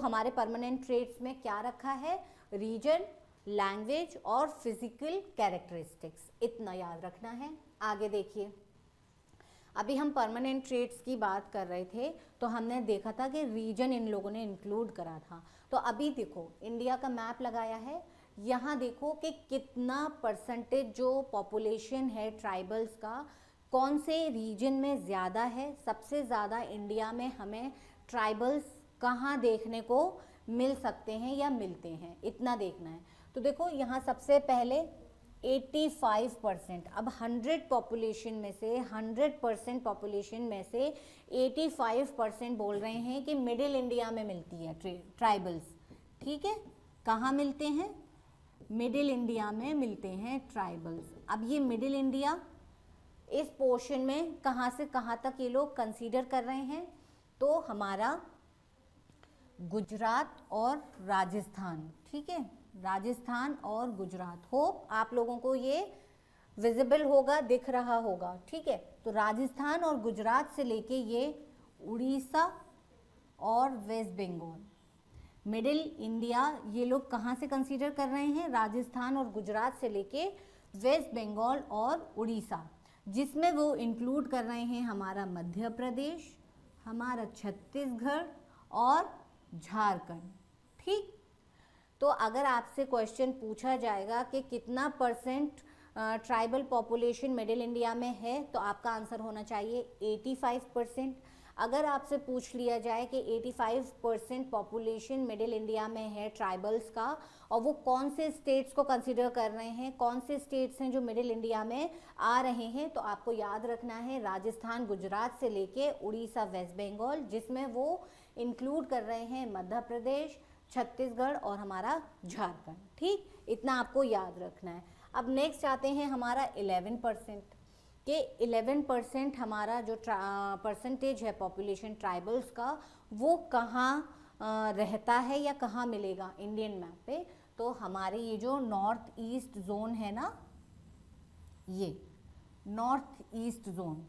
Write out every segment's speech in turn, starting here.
हमारे permanent traits में क्या रखा है, रीजन, लैंग्वेज और फिजिकल कैरेक्टरिस्टिक्स, इतना याद रखना है। आगे देखिए, अभी हम परमानेंट ट्रेट्स की बात कर रहे थे तो हमने देखा था कि रीजन इन लोगों ने इंक्लूड करा था। तो अभी देखो इंडिया का मैप लगाया है, यहाँ देखो कि कितना परसेंटेज जो पॉपुलेशन है ट्राइबल्स का कौन से रीजन में ज़्यादा है। सबसे ज़्यादा इंडिया में हमें ट्राइबल्स कहाँ देखने को मिल सकते हैं या मिलते हैं, इतना देखना है। तो देखो यहाँ सबसे पहले 85%, अब 100 पॉपुलेशन में से 100% पॉपुलेशन में से 85% बोल रहे हैं कि मिडिल इंडिया में मिलती है ट्राइबल्स। ठीक है, कहाँ मिलते हैं, मिडिल इंडिया में मिलते हैं ट्राइबल्स। अब ये मिडिल इंडिया इस पोर्शन में कहाँ से कहाँ तक ये लोग कंसीडर कर रहे हैं, तो हमारा गुजरात और राजस्थान। ठीक है, राजस्थान और गुजरात। होप आप लोगों को ये विजिबल होगा, दिख रहा होगा। ठीक है, तो राजस्थान और गुजरात से लेके ये उड़ीसा और वेस्ट बंगाल, मिडिल इंडिया ये लोग कहाँ से कंसीडर कर रहे हैं, राजस्थान और गुजरात से लेके वेस्ट बंगाल और उड़ीसा, जिसमें वो इंक्लूड कर रहे हैं हमारा मध्य प्रदेश, हमारा छत्तीसगढ़ और झारखंड। ठीक, तो अगर आपसे क्वेश्चन पूछा जाएगा कि कितना percent tribal population middle India में है, तो आपका आंसर होना चाहिए 85%। अगर आपसे पूछ लिया जाए कि 85% पॉपुलेशन मिडिल इंडिया में है ट्राइबल्स का, और वो कौन से स्टेट्स को कंसीडर कर रहे हैं, कौन से स्टेट्स हैं जो मिडिल इंडिया में आ रहे हैं, तो आपको याद रखना है राजस्थान गुजरात से लेके उड़ीसा वेस्ट बंगाल, जिसमें वो इंक्लूड कर रहे हैं मध्य प्रदेश, छत्तीसगढ़ और हमारा झारखंड। ठीक, इतना आपको याद रखना है। अब नेक्स्ट आते हैं हमारा 11% के 11% हमारा जो परसेंटेज है पॉपुलेशन ट्राइबल्स का, वो कहाँ रहता है या कहाँ मिलेगा इंडियन मैप पे। तो हमारे ये जो नॉर्थ ईस्ट जोन है ना, ये नॉर्थ ईस्ट जोन,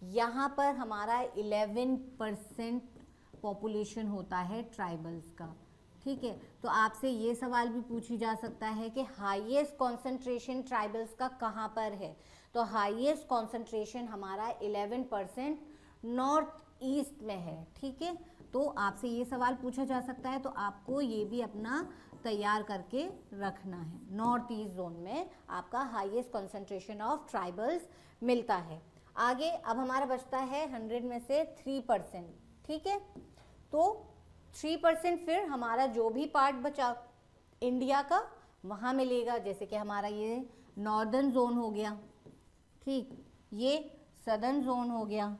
यहाँ पर हमारा 11% पॉपुलेशन होता है ट्राइबल्स का। ठीक है, तो आपसे ये सवाल भी पूछी जा सकता है कि हाईएस्ट कॉन्सेंट्रेशन ट्राइबल्स का कहाँ पर है, तो हाईएस्ट कॉन्सेंट्रेशन हमारा 11% नॉर्थ ईस्ट में है। ठीक है, तो आपसे ये सवाल पूछा जा सकता है, तो आपको ये भी अपना तैयार करके रखना है। नॉर्थ ईस्ट जोन में आपका हाईएस्ट कॉन्सेंट्रेशन ऑफ ट्राइबल्स मिलता है। आगे अब हमारा बचता है 100 में से 3%। ठीक है, तो 3% फिर हमारा जो भी पार्ट बचा इंडिया का वहाँ मिलेगा, जैसे कि हमारा ये नॉर्दर्न जोन हो गया, ठीक, ये सदर्न जोन हो गया।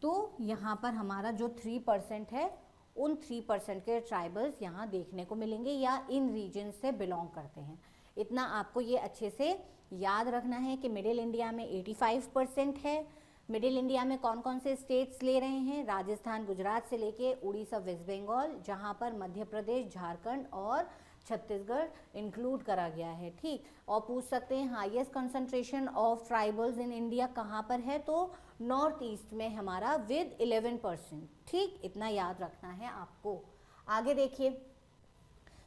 तो यहाँ पर हमारा जो 3% है, उन 3% के ट्राइबल्स यहाँ देखने को मिलेंगे या इन रीजन से बिलोंग करते हैं। इतना आपको ये अच्छे से याद रखना है कि मिडिल इंडिया में 85% है। मिडिल इंडिया में कौन कौन से स्टेट्स ले रहे हैं, राजस्थान गुजरात से लेके उड़ीसा वेस्ट बंगाल, जहाँ पर मध्य प्रदेश, झारखंड और छत्तीसगढ़ इंक्लूड करा गया है। ठीक, और पूछ सकते हैं highest concentration of tribals in India कहाँ पर है, तो नॉर्थ ईस्ट में हमारा विद 11%। ठीक, इतना याद रखना है आपको। आगे देखिए,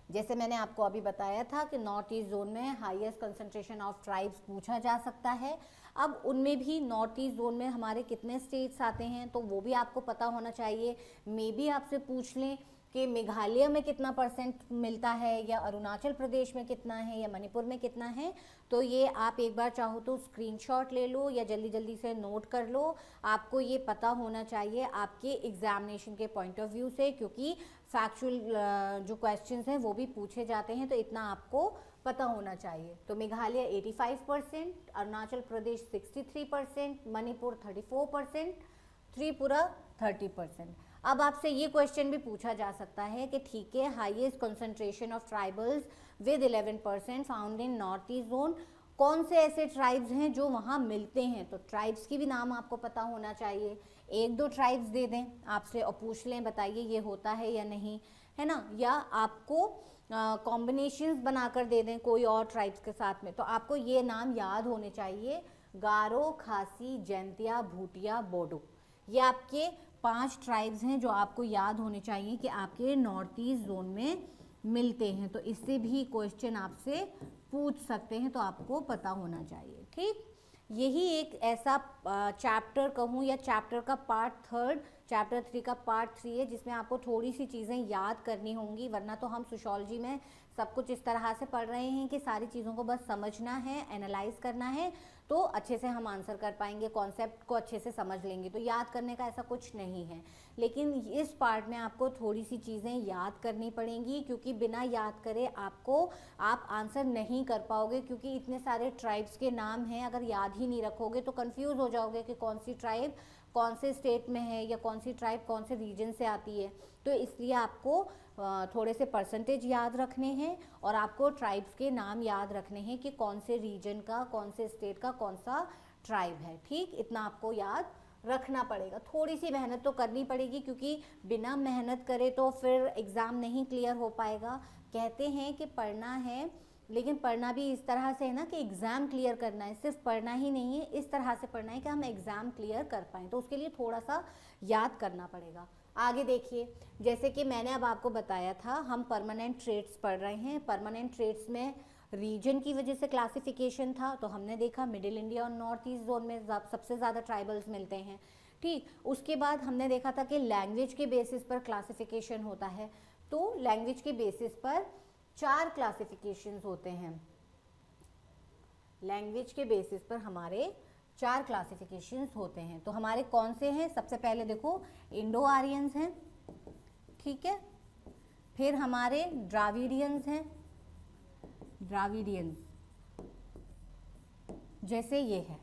जैसे मैंने आपको अभी बताया था कि नॉर्थ ईस्ट जोन में हाईएस्ट कंसंट्रेशन ऑफ ट्राइब्स पूछा जा सकता है। अब उनमें भी नॉर्थ ईस्ट जोन में हमारे कितने स्टेट्स आते हैं, तो वो भी आपको पता होना चाहिए। मे बी आपसे पूछ लें कि मेघालय में कितना परसेंट मिलता है, या अरुणाचल प्रदेश में कितना है, या मणिपुर में कितना है, तो ये आप एक बार चाहो तो स्क्रीनशॉट ले लो या जल्दी जल्दी से नोट कर लो। आपको ये पता होना चाहिए आपके एग्जामिनेशन के पॉइंट ऑफ व्यू से, क्योंकि फैक्चुअल जो क्वेश्चंस हैं वो भी पूछे जाते हैं, तो इतना आपको पता होना चाहिए। तो मेघालय 85%, अरुणाचल प्रदेश 63%, मणिपुर 34%, त्रिपुरा 30%। अब आपसे ये क्वेश्चन भी पूछा जा सकता है कि ठीक है, highest concentration of tribals with 11% found in north east zone, कौन से ऐसे ट्राइब्स हैं जो वहाँ मिलते हैं, तो ट्राइब्स की भी नाम आपको पता होना चाहिए। एक दो ट्राइब्स दे दें आपसे और पूछ लें बताइए ये होता है या नहीं, है ना, या आपको कॉम्बिनेशंस बनाकर दे दें कोई और ट्राइब्स के साथ में, तो आपको ये नाम याद होने चाहिए, गारो, खासी, जैंतिया, भूटिया, बोडो। ये आपके 5 ट्राइब्स हैं जो आपको याद होने चाहिए कि आपके नॉर्थ ईस्ट जोन में मिलते हैं, तो इससे भी क्वेश्चन आपसे पूछ सकते हैं, तो आपको पता होना चाहिए। ठीक, यही एक ऐसा चैप्टर कहूँ या चैप्टर का पार्ट 3 चैप्टर 3 का पार्ट 3 है जिसमें आपको थोड़ी सी चीज़ें याद करनी होंगी, वरना तो हम सोशियोलॉजी में सब कुछ इस तरह से पढ़ रहे हैं कि सारी चीज़ों को बस समझना है, एनालाइज करना है, तो अच्छे से हम आंसर कर पाएंगे, कॉन्सेप्ट को अच्छे से समझ लेंगे, तो याद करने का ऐसा कुछ नहीं है। लेकिन इस पार्ट में आपको थोड़ी सी चीज़ें याद करनी पड़ेंगी, क्योंकि बिना याद करे आप आंसर नहीं कर पाओगे, क्योंकि इतने सारे ट्राइब्स के नाम हैं, अगर याद ही नहीं रखोगे तो कंफ्यूज हो जाओगे कि कौन सी ट्राइब कौन से स्टेट में है या कौन सी ट्राइब कौन से रीजन से आती है। तो इसलिए आपको थोड़े से परसेंटेज याद रखने हैं और आपको ट्राइब्स के नाम याद रखने हैं कि कौन से रीजन का, कौन से स्टेट का कौन सा ट्राइब है। ठीक, इतना आपको याद रखना पड़ेगा। थोड़ी सी मेहनत तो करनी पड़ेगी, क्योंकि बिना मेहनत करे तो फिर एग्ज़ाम नहीं क्लियर हो पाएगा। कहते हैं कि पढ़ना है, लेकिन पढ़ना भी इस तरह से है ना कि एग्ज़ाम क्लियर करना है, सिर्फ पढ़ना ही नहीं है, इस तरह से पढ़ना है कि हम एग्ज़ाम क्लियर कर पाएँ, तो उसके लिए थोड़ा सा याद करना पड़ेगा। आगे देखिए, जैसे कि मैंने अब आपको बताया था, हम परमानेंट ट्रेड्स पढ़ रहे हैं। परमानेंट ट्रेड्स में रीजन की वजह से क्लासिफिकेशन था, तो हमने देखा मिडिल इंडिया और नॉर्थ ईस्ट जोन में सबसे ज़्यादा ट्राइबल्स मिलते हैं। ठीक, उसके बाद हमने देखा था कि लैंग्वेज के बेसिस पर क्लासिफिकेशन होता है, तो लैंग्वेज के बेसिस पर 4 क्लासिफिकेशंस होते हैं। लैंग्वेज के बेसिस पर हमारे 4 क्लासिफिकेशंस होते हैं, तो हमारे कौन से हैं? सबसे पहले देखो इंडो आर्यंस हैं, ठीक है, फिर हमारे द्राविडियंस हैं, द्राविडियंस जैसे ये है।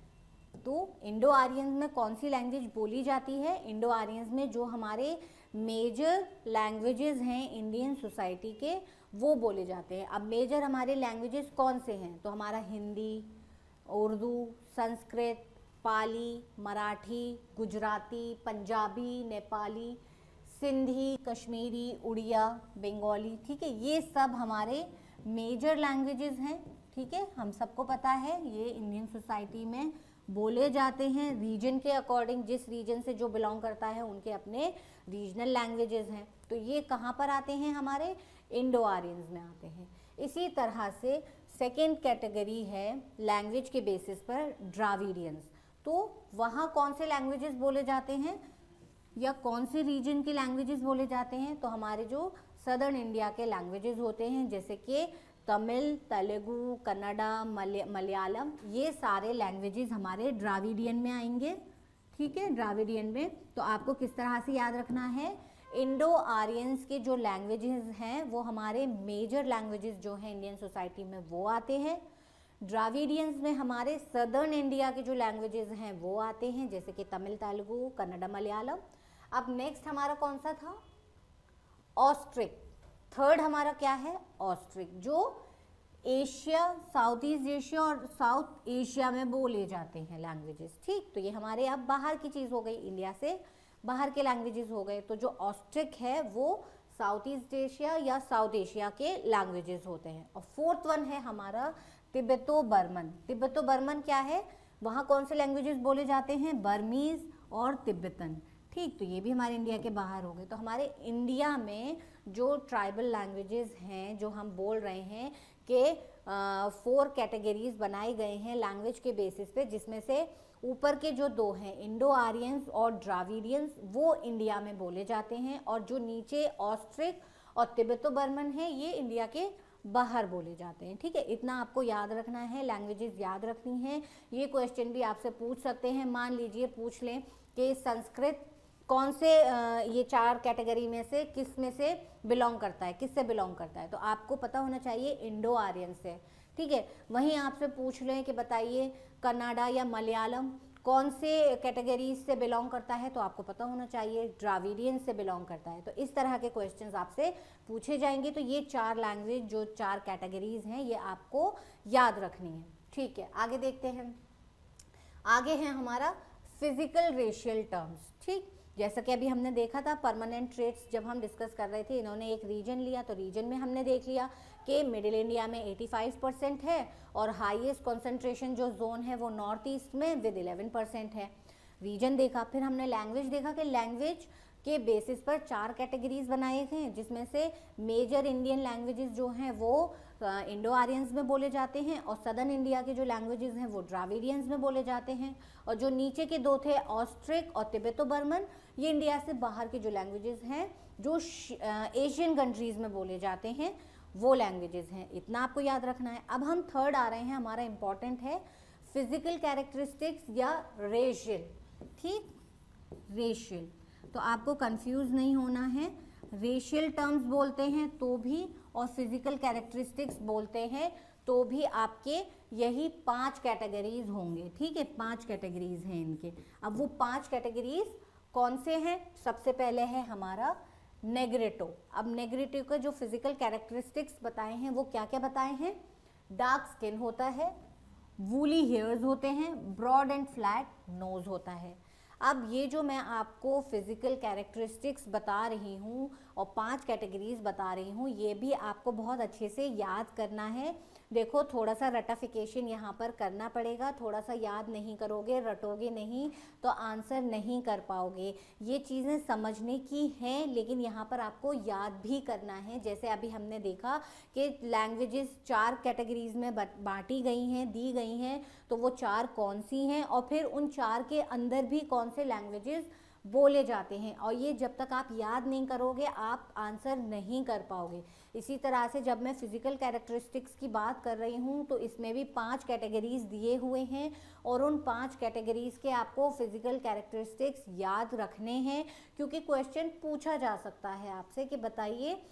तो इंडो आर्यंस में कौन सी लैंग्वेज बोली जाती है? इंडो आर्यंस में जो हमारे मेजर लैंग्वेजेस हैं इंडियन सोसाइटी के, वो बोले जाते हैं। अब मेजर हमारे लैंग्वेजेस कौन से हैं? तो हमारा हिंदी, उर्दू, संस्कृत, पाली, मराठी, गुजराती, पंजाबी, नेपाली, सिंधी, कश्मीरी, उड़िया, बंगाली, ठीक है, ये सब हमारे मेजर लैंग्वेजेस हैं। ठीक है, हम सबको पता है ये इंडियन सोसाइटी में बोले जाते हैं। रीजन के अकॉर्डिंग, जिस रीजन से जो बिलोंग करता है उनके अपने रीजनल लैंग्वेजेस हैं, तो ये कहाँ पर आते हैं? हमारे इंडो आर्यंस में आते हैं। इसी तरह से सेकेंड कैटेगरी है लैंग्वेज के बेसिस पर द्राविडियंस, तो वहाँ कौन से लैंग्वेजेस बोले जाते हैं या कौन से रीजन के लैंग्वेजेस बोले जाते हैं? तो हमारे जो सदर्न इंडिया के लैंग्वेजेस होते हैं, जैसे कि तमिल, तेलुगु, कन्नड़ा, मलयालम, ये सारे लैंग्वेजेस हमारे द्राविडियन में आएंगे। ठीक है, द्राविडियन में। तो आपको किस तरह से याद रखना है? इंडो आर्यंस के जो लैंग्वेजेस हैं वो हमारे मेजर लैंग्वेजेस जो हैं इंडियन सोसाइटी में वो आते हैं। द्राविडियंस में हमारे सदर्न इंडिया के जो लैंग्वेजेस हैं वो आते हैं, जैसे कि तमिल, तेलुगु, कन्नड़ा, मलयालम। अब नेक्स्ट हमारा कौन सा था? ऑस्ट्रिक। थर्ड हमारा क्या है? ऑस्ट्रिक, जो एशिया, साउथ ईस्ट एशिया और साउथ एशिया में बोले जाते हैं लैंग्वेजेस। ठीक, तो ये हमारे अब बाहर की चीज़ हो गई, इंडिया से बाहर के लैंग्वेजेस हो गए। तो जो ऑस्ट्रिक है वो साउथ ईस्ट एशिया या साउथ एशिया के लैंग्वेजेस होते हैं। और फोर्थ वन है हमारा तिब्बतो बर्मन। तिब्बतो बर्मन क्या है? वहाँ कौन से लैंग्वेजेस बोले जाते हैं? बर्मीज और तिब्बतन। ठीक, तो ये भी हमारे इंडिया के बाहर हो गए। तो हमारे इंडिया में जो ट्राइबल लैंग्वेजेस हैं जो हम बोल रहे हैं कि 4 कैटेगरीज बनाए गए हैं लैंग्वेज के बेसिस पे, जिसमें से ऊपर के जो 2 हैं इंडो आर्यंस और द्राविडियंस, वो इंडिया में बोले जाते हैं, और जो नीचे ऑस्ट्रिक और तिब्बतो बर्मन है ये इंडिया के बाहर बोले जाते हैं। ठीक है, इतना आपको याद रखना है, लैंग्वेजेस याद रखनी है। ये क्वेश्चन भी आपसे पूछ सकते हैं। मान लीजिए पूछ लें कि संस्कृत कौन से ये 4 कैटेगरी में से किस में से बिलोंग करता है, किससे बिलोंग करता है? तो आपको पता होना चाहिए इंडो आर्यन से। ठीक है, वहीं आपसे पूछ लें कि बताइए कन्नड़ा या मलयालम कौन से कैटेगरी से बिलोंग करता है, तो आपको पता होना चाहिए द्राविडियन से बिलोंग करता है। तो इस तरह के क्वेश्चंस आपसे पूछे जाएंगे। तो ये 4 लैंग्वेज जो 4 कैटेगरीज हैं ये आपको याद रखनी है। ठीक है, आगे देखते हैं। आगे है हमारा फिजिकल रेशियल टर्म्स। ठीक, जैसा कि अभी हमने देखा था परमानेंट ट्रेड्स जब हम डिस्कस कर रहे थे, इन्होंने एक रीजन लिया, तो रीजन में हमने देख लिया कि मिडिल इंडिया में 85% है और हाईएस्ट कॉन्सेंट्रेशन जो जोन है वो नॉर्थ ईस्ट में विद 11% है। रीजन देखा, फिर हमने लैंग्वेज देखा कि लैंग्वेज के बेसिस पर 4 कैटेगरीज बनाए हैं, जिसमें से मेजर इंडियन लैंग्वेजेस जो हैं वो इंडो आर्यंस में बोले जाते हैं, और सदर्न इंडिया के जो लैंग्वेजेस हैं वो द्राविडियंस में बोले जाते हैं, और जो नीचे के 2 थे ऑस्ट्रिक और तिब्बतो बर्मन, ये इंडिया से बाहर के जो लैंग्वेजेस हैं जो एशियन कंट्रीज में बोले जाते हैं वो लैंग्वेजेस हैं। इतना आपको याद रखना है। अब हम थर्ड आ रहे हैं, हमारा इंपॉर्टेंट है फिजिकल कैरेक्टरिस्टिक्स या रेशियल। ठीक, रेशियल, तो आपको कंफ्यूज नहीं होना है। रेशियल टर्म्स बोलते हैं तो भी और फिजिकल कैरेक्टरिस्टिक्स बोलते हैं तो भी आपके यही 5 कैटेगरीज होंगे। ठीक है, 5 कैटेगरीज हैं इनके। अब वो 5 कैटेगरीज कौन से हैं? सबसे पहले है हमारा नेग्रेटो। अब नेग्रेटो का जो फिजिकल कैरेक्टरिस्टिक्स बताए हैं वो क्या क्या बताए हैं? डार्क स्किन होता है, वूली हेयर्स होते हैं, ब्रॉड एंड फ्लैट नोज होता है। अब ये जो मैं आपको फिजिकल कैरेक्टरिस्टिक्स बता रही हूँ और 5 कैटेगरीज बता रही हूँ, ये भी आपको बहुत अच्छे से याद करना है। देखो, थोड़ा सा रटाफिकेशन यहाँ पर करना पड़ेगा, थोड़ा सा याद नहीं करोगे, रटोगे नहीं तो आंसर नहीं कर पाओगे। ये चीज़ें समझने की हैं लेकिन यहाँ पर आपको याद भी करना है। जैसे अभी हमने देखा कि लैंग्वेजेस 4 कैटेगरीज में बांटी गई हैं, दी गई हैं, तो वो 4 कौन सी हैं और फिर उन 4 के अंदर भी कौन से लैंग्वेजेस बोले जाते हैं, और ये जब तक आप याद नहीं करोगे आप आंसर नहीं कर पाओगे। इसी तरह से जब मैं फिजिकल कैरेक्टरिस्टिक्स की बात कर रही हूँ तो इसमें भी 5 कैटेगरीज दिए हुए हैं और उन 5 कैटेगरीज के आपको फिजिकल कैरेक्टरिस्टिक्स याद रखने हैं, क्योंकि क्वेश्चन पूछा जा सकता है आपसे कि बताइए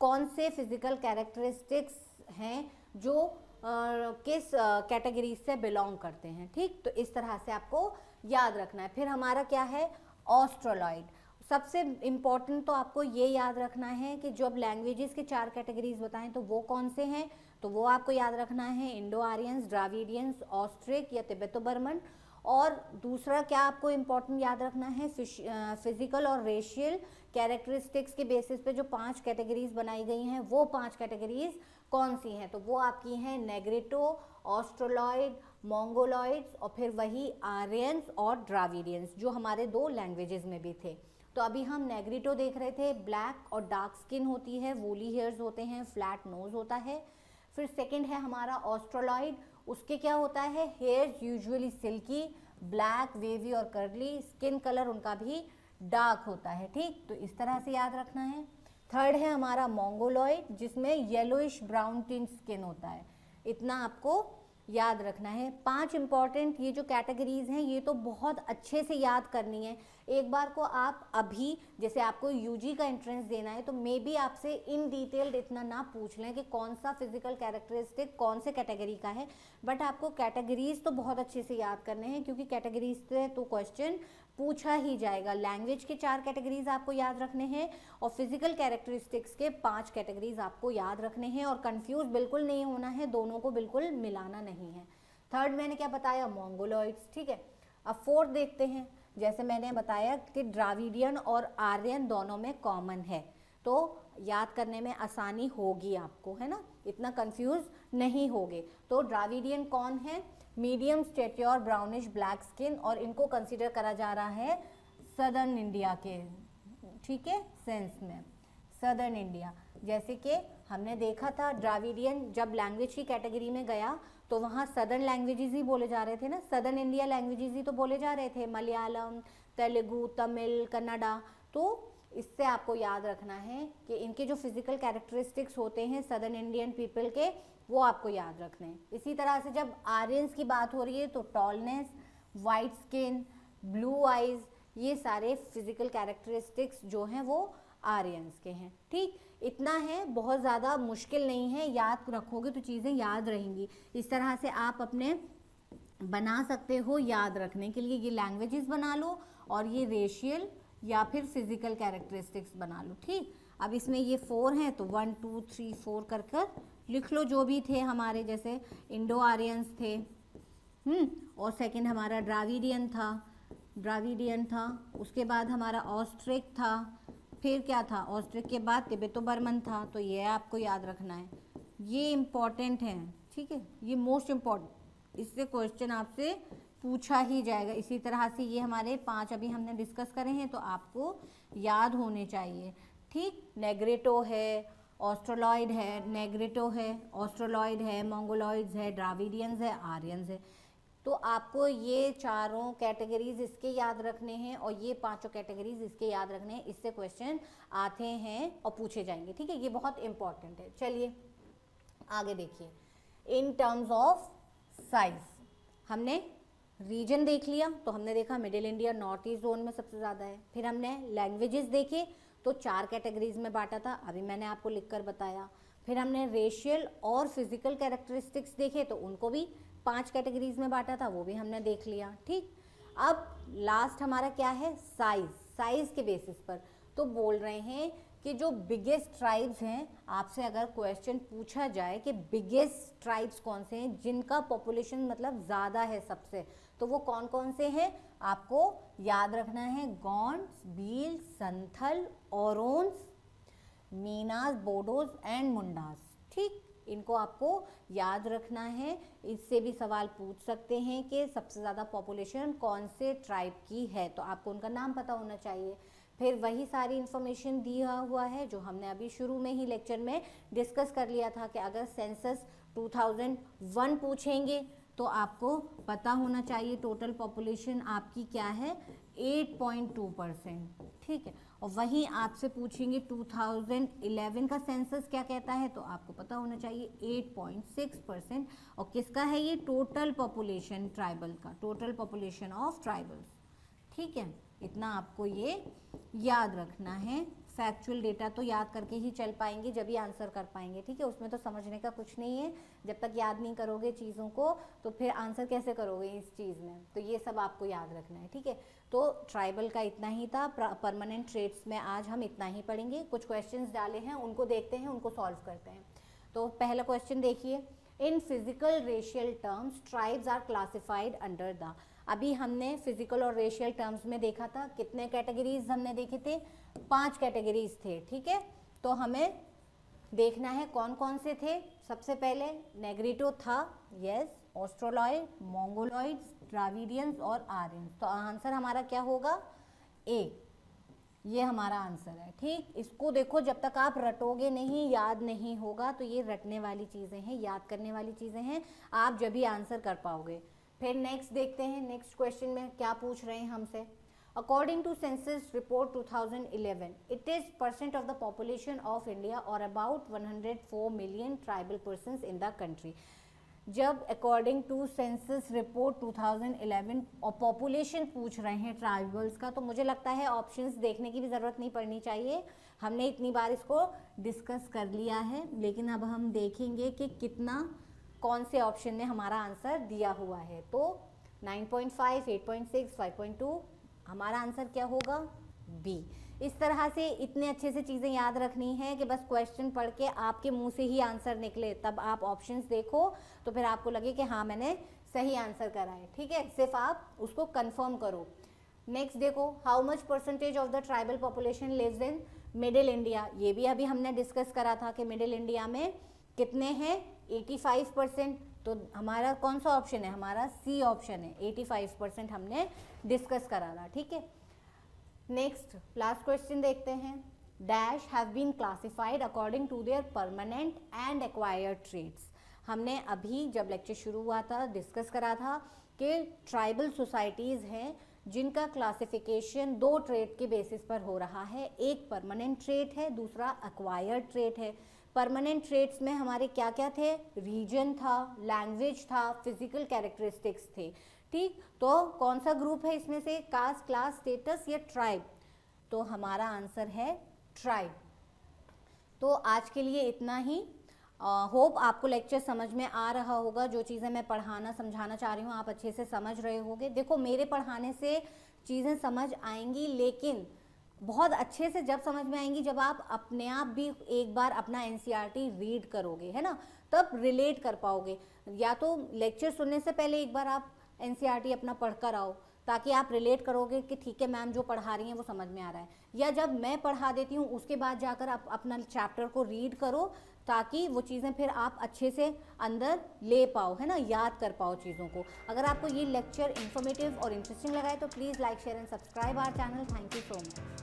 कौन से फिजिकल कैरेक्टरिस्टिक्स हैं जो किस कैटेगरी से बिलोंग करते हैं। ठीक, तो इस तरह से आपको याद रखना है। फिर हमारा क्या है? ऑस्ट्रोलॉइड। सबसे इम्पॉर्टेंट तो आपको ये याद रखना है कि जब लैंग्वेजेस के 4 कैटेगरीज बताएं तो वो कौन से हैं, तो वो आपको याद रखना है इंडो आर्यंस, द्राविडियंस, ऑस्ट्रिक या तिब्बतो बर्मन। और दूसरा क्या आपको इम्पॉर्टेंट याद रखना है? फिजिकल और रेशियल कैरेक्टरिस्टिक्स के बेसिस पे जो 5 कैटेगरीज बनाई गई हैं वो 5 कैटेगरीज कौन सी हैं, तो वो आपकी हैं नेग्रेटो, ऑस्ट्रोलॉइड, मोंगोलॉइड्स और फिर वही आर्यंस और द्राविडियंस जो हमारे 2 लैंग्वेजेस में भी थे। तो अभी हम नेग्रेटो देख रहे थे, ब्लैक और डार्क स्किन होती है, वूली हेयर्स होते हैं, फ्लैट नोज होता है। फिर सेकंड है हमारा ऑस्ट्रोलॉइड, उसके क्या होता है? Hairs usually silky, black, wavy और कर्ली, स्किन कलर उनका भी डार्क होता है। ठीक, तो इस तरह से याद रखना है। थर्ड है हमारा मोंगोलॉइड जिसमें येलोइश ब्राउन टिंट स्किन होता है। इतना आपको याद रखना है। 5 इंपॉर्टेंट ये जो कैटेगरीज हैं ये तो बहुत अच्छे से याद करनी है। एक बार को आप अभी जैसे आपको यूजी का एंट्रेंस देना है तो मे बी आपसे इन डिटेल्ड इतना ना पूछ लें कि कौन सा फिजिकल कैरेक्टरिस्टिक कौन से कैटेगरी का है, बट आपको कैटेगरीज तो बहुत अच्छे से याद करने हैं क्योंकि कैटेगरीज से तो क्वेश्चन पूछा ही जाएगा। लैंग्वेज के 4 कैटेगरीज आपको याद रखने हैं और फिजिकल कैरेक्टरिस्टिक्स के 5 कैटेगरीज आपको याद रखने हैं और कंफ्यूज बिल्कुल नहीं होना है, दोनों को बिल्कुल मिलाना नहीं है। थर्ड मैंने क्या बताया? मोंगोलॉइड्स। ठीक है, अब फोर्थ देखते हैं। जैसे मैंने बताया कि द्राविडियन और आर्यन दोनों में कॉमन है तो याद करने में आसानी होगी आपको, है ना, इतना कंफ्यूज नहीं होगे। तो द्राविडियन कौन है? मीडियम स्टेट्योर, ब्राउनिश ब्लैक स्किन, और इनको कंसीडर करा जा रहा है सदर्न इंडिया के, ठीक है, सेंस में सदर्न इंडिया। जैसे कि हमने देखा था द्राविडियन जब लैंग्वेज की कैटेगरी में गया तो वहाँ सदर्न लैंग्वेजेस ही बोले जा रहे थे ना, सदर्न इंडिया लैंग्वेजेस ही तो बोले जा रहे थे, मलयालम, तेलुगु, तमिल, कन्नड़ा। तो इससे आपको याद रखना है कि इनके जो फिजिकल कैरेक्टरिस्टिक्स होते हैं सदर्न इंडियन पीपल के वो आपको याद रखने हैं। इसी तरह से जब आर्यंस की बात हो रही है तो tallness, white skin, blue eyes, ये सारे फिजिकल कैरेक्टरिस्टिक्स जो हैं वो आर्यंस के हैं। ठीक, इतना है, बहुत ज़्यादा मुश्किल नहीं है, याद रखोगे तो चीज़ें याद रहेंगी। इस तरह से आप अपने बना सकते हो याद रखने के लिए। ये लैंग्वेजेस बना लो और ये रेशियल या फिर फिजिकल कैरेक्टरिस्टिक्स बना लो। ठीक, अब इसमें ये 4 हैं तो 1 2 3 4 कर कर लिख लो जो भी थे हमारे, जैसे इंडो आर्यंस थे, और सेकंड हमारा द्राविडियन था, उसके बाद हमारा ऑस्ट्रिक था, फिर क्या था? ऑस्ट्रिक के बाद तिब्बतो बर्मन था। तो ये आपको याद रखना है, ये इम्पॉर्टेंट है। ठीक है, ये मोस्ट इम्पॉर्टेंट, इससे क्वेश्चन आपसे पूछा ही जाएगा। इसी तरह से ये हमारे 5 अभी हमने डिस्कस करे हैं, तो आपको याद होने चाहिए। ठीक, नेग्रेटो है, ऑस्ट्रोलॉइड है, नेग्रेटो है, ऑस्ट्रोलॉइड है, मंगोलॉइड्स है, द्राविडियंस है, आर्यंस है। तो आपको ये चारों कैटेगरीज इसके याद रखने हैं और ये 5 कैटेगरीज इसके याद रखने हैं। इससे क्वेश्चन आते हैं और पूछे जाएंगे। ठीक है, ये बहुत इंपॉर्टेंट है। चलिए आगे देखिए, इन टर्म्स ऑफ साइज हमने रीजन देख लिया, तो हमने देखा middle India north east zone में सबसे ज़्यादा है। फिर हमने लैंग्वेजेस देखे तो 4 कैटेगरीज में बांटा था, अभी मैंने आपको लिखकर बताया। फिर हमने रेशियल और फिजिकल कैरेक्टरिस्टिक्स देखे, तो उनको भी 5 कैटेगरीज में बांटा था, वो भी हमने देख लिया। ठीक, अब लास्ट हमारा क्या है, साइज। साइज के बेसिस पर तो बोल रहे हैं कि जो बिगेस्ट ट्राइब्स हैं, आपसे अगर क्वेश्चन पूछा जाए कि बिगेस्ट ट्राइब्स कौन से हैं जिनका पॉपुलेशन मतलब ज़्यादा है सबसे, तो वो कौन कौन से हैं आपको याद रखना है। गौंड्स, भील, संथल, ओरोन्स, मीनास, बोडोज एंड मुंडास। ठीक, इनको आपको याद रखना है। इससे भी सवाल पूछ सकते हैं कि सबसे ज़्यादा पॉपुलेशन कौन से ट्राइब की है, तो आपको उनका नाम पता होना चाहिए। फिर वही सारी इन्फॉर्मेशन दिया हुआ है जो हमने अभी शुरू में ही लेक्चर में डिस्कस कर लिया था कि अगर सेंसस 2001 पूछेंगे तो आपको पता होना चाहिए टोटल पॉपुलेशन आपकी क्या है, 8.2%। ठीक है, और वहीं आपसे पूछेंगे 2011 का सेंसस क्या कहता है, तो आपको पता होना चाहिए 8.6%। और किसका है ये, टोटल पॉपुलेशन ट्राइबल का, टोटल पॉपुलेशन ऑफ ट्राइबल्स। ठीक है, इतना आपको ये याद रखना है। फैक्चुअल डेटा तो याद करके ही चल पाएंगे, जब ही आंसर कर पाएंगे। ठीक है, उसमें तो समझने का कुछ नहीं है। जब तक याद नहीं करोगे चीज़ों को तो फिर आंसर कैसे करोगे इस चीज़ में, तो ये सब आपको याद रखना है। ठीक है, तो ट्राइबल का इतना ही था। परमानेंट ट्रेट्स में आज हम इतना ही पढ़ेंगे। कुछ क्वेश्चंस डाले हैं, उनको देखते हैं, उनको सॉल्व करते हैं। तो पहला क्वेश्चन देखिए, in physical racial terms tribes are classified under the. अभी हमने फिजिकल और रेशियल टर्म्स में देखा था, कितने कैटेगरीज हमने देखे थे, 5 कैटेगरीज थे। ठीक है, तो हमें देखना है कौन कौन से थे। सबसे पहले नेग्रिटो था, यस, ऑस्ट्रोलॉइड, मंगोलॉइड्स, द्राविडियंस और आर्यंस। तो आंसर हमारा क्या होगा, ए, ये हमारा आंसर है। ठीक, इसको देखो, जब तक आप रटोगे नहीं, याद नहीं होगा, तो ये रटने वाली चीज़ें हैं, याद करने वाली चीज़ें हैं, आप जब भी आंसर कर पाओगे। फिर नेक्स्ट देखते हैं, नेक्स्ट क्वेश्चन में क्या पूछ रहे हैं हमसे। According to census report 2011, it is % of the population of India और about 104 million tribal persons in the country. जब अकॉर्डिंग टू सेंसस रिपोर्ट 2011 और पॉपुलेशन पूछ रहे हैं ट्राइबल्स का, तो मुझे लगता है ऑप्शंस देखने की भी ज़रूरत नहीं पड़नी चाहिए। हमने इतनी बार इसको डिस्कस कर लिया है, लेकिन अब हम देखेंगे कि कितना कौन से ऑप्शन में हमारा आंसर दिया हुआ है। तो 9.5, 8.6, 5.2, हमारा आंसर क्या होगा, बी। इस तरह से इतने अच्छे से चीज़ें याद रखनी है कि बस क्वेश्चन पढ़ के आपके मुंह से ही आंसर निकले, तब आप ऑप्शंस देखो तो फिर आपको लगे कि हाँ मैंने सही आंसर करा है। ठीक है, सिर्फ आप उसको कंफर्म करो। नेक्स्ट देखो, how much % of the tribal population lives in middle India. ये भी अभी हमने डिस्कस करा था कि मिडिल इंडिया में कितने हैं, 85%। तो हमारा कौन सा ऑप्शन है, हमारा सी ऑप्शन है, 85% हमने डिस्कस करा था। ठीक है, नेक्स्ट लास्ट क्वेश्चन देखते हैं। Dash have been classified according to their permanent and acquired traits. हमने अभी जब लेक्चर शुरू हुआ था डिस्कस करा था कि ट्राइबल सोसाइटीज़ हैं जिनका क्लासिफिकेशन 2 ट्रेट के बेसिस पर हो रहा है। एक परमानेंट ट्रेट है, दूसरा एक्वायर्ड ट्रेट है। परमानेंट ट्रेट्स में हमारे क्या क्या थे, रीजन था, लैंग्वेज था, फिजिकल कैरेक्टरिस्टिक्स थे। ठीक, तो कौन सा ग्रुप है इसमें से, कास्ट, क्लास, स्टेटस या ट्राइब, तो हमारा आंसर है ट्राइब। तो आज के लिए इतना ही। होप आपको लेक्चर समझ में आ रहा होगा। जो चीज़ें मैं पढ़ाना समझाना चाह रही हूँ आप अच्छे से समझ रहे होगे। देखो, मेरे पढ़ाने से चीज़ें समझ आएंगी, लेकिन बहुत अच्छे से जब समझ में आएंगी जब आप अपने आप भी एक बार अपना एनसीईआरटी रीड करोगे, है ना, तब रिलेट कर पाओगे। या तो लेक्चर सुनने से पहले एक बार आप एनसीईआरटी अपना पढ़ कर आओ, ताकि आप रिलेट करोगे कि ठीक है मैम जो पढ़ा रही हैं वो समझ में आ रहा है। या जब मैं पढ़ा देती हूँ उसके बाद जाकर आप अपना चैप्टर को रीड करो, ताकि वो चीज़ें फिर आप अच्छे से अंदर ले पाओ, है ना, याद कर पाओ चीज़ों को। अगर आपको ये लेक्चर इन्फॉर्मेटिव और इंटरेस्टिंग लगा है तो please like share and subscribe our channel. Thank you so much.